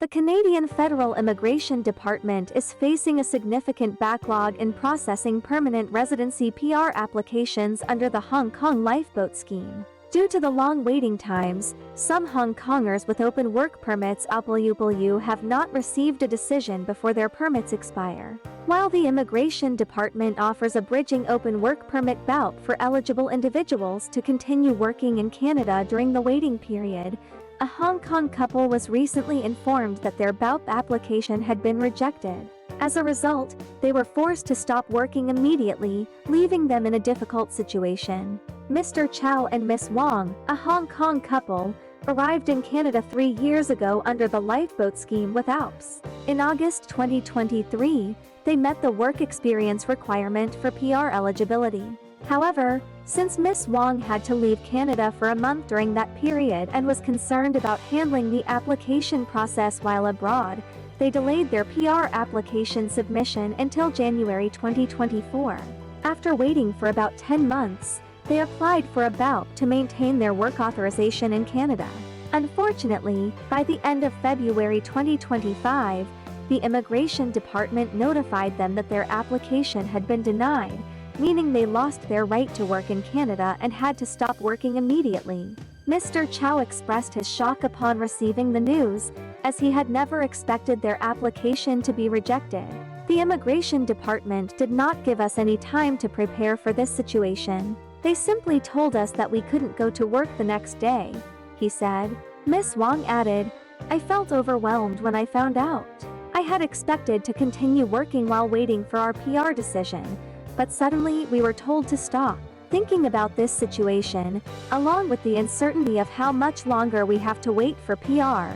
The Canadian Federal Immigration Department is facing a significant backlog in processing permanent residency PR applications under the Hong Kong Lifeboat Scheme. Due to the long waiting times, some Hong Kongers with open work permits (BOWP) have not received a decision before their permits expire. While the Immigration Department offers a bridging open work permit (BOWP) for eligible individuals to continue working in Canada during the waiting period, a Hong Kong couple was recently informed that their BOWP application had been rejected. As a result, they were forced to stop working immediately, leaving them in a difficult situation. Mr. Chow and Miss Wong, a Hong Kong couple, arrived in Canada 3 years ago under the Lifeboat Scheme with BOWPs. In August 2023, they met the work experience requirement for PR eligibility. However, since Miss Wong had to leave Canada for a month during that period and was concerned about handling the application process while abroad, they delayed their PR application submission until January 2024. After waiting for about 10 months, they applied for a BOWP to maintain their work authorization in Canada. Unfortunately, by the end of February 2025, the Immigration Department notified them that their application had been denied, meaning they lost their right to work in Canada and had to stop working immediately. Mr. Chow expressed his shock upon receiving the news, as he had never expected their application to be rejected. The Immigration Department did not give us any time to prepare for this situation. They simply told us that we couldn't go to work the next day, he said. Miss Wong added, "I felt overwhelmed when I found out. I had expected to continue working while waiting for our PR decision, but suddenly we were told to stop. Thinking about this situation, along with the uncertainty of how much longer we have to wait for PR,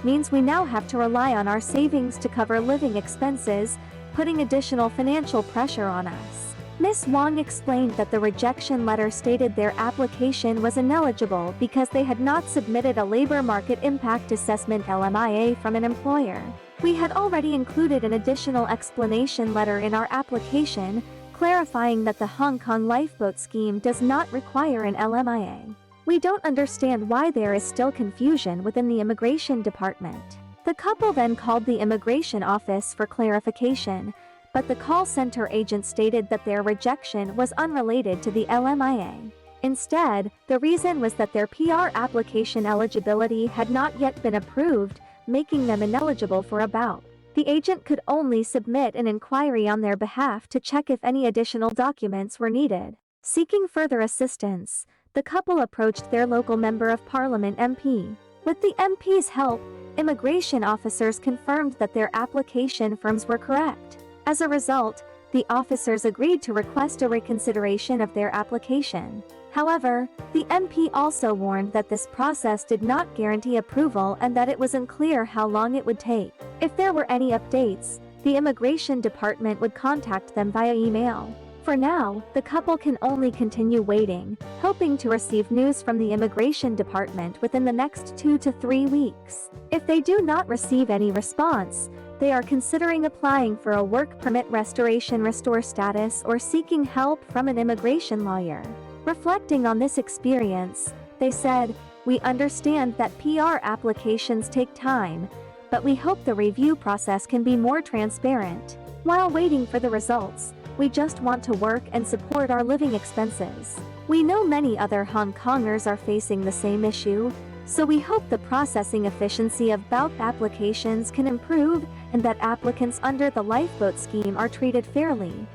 means we now have to rely on our savings to cover living expenses, putting additional financial pressure on us." Ms. Wong explained that the rejection letter stated their application was ineligible because they had not submitted a labor market impact assessment (LMIA) from an employer. "We had already included an additional explanation letter in our application, clarifying that the Hong Kong Lifeboat Scheme does not require an LMIA. We don't understand why there is still confusion within the Immigration Department." The couple then called the Immigration Office for clarification, but the call center agent stated that their rejection was unrelated to the LMIA. Instead, the reason was that their PR application eligibility had not yet been approved, making them ineligible for a BOWP. The agent could only submit an inquiry on their behalf to check if any additional documents were needed. Seeking further assistance, the couple approached their local Member of Parliament (MP). With the MP's help, immigration officers confirmed that their application forms were correct. As a result, the officers agreed to request a reconsideration of their application. However, the MP also warned that this process did not guarantee approval and that it was unclear how long it would take. If there were any updates, the Immigration Department would contact them via email. For now, the couple can only continue waiting, hoping to receive news from the Immigration Department within the next 2 to 3 weeks. If they do not receive any response, they are considering applying for a work permit restoration restore status or seeking help from an immigration lawyer. Reflecting on this experience, they said, "We understand that PR applications take time, but we hope the review process can be more transparent. While waiting for the results, we just want to work and support our living expenses. We know many other Hong Kongers are facing the same issue, so we hope the processing efficiency of BOWP applications can improve and that applicants under the Lifeboat Scheme are treated fairly."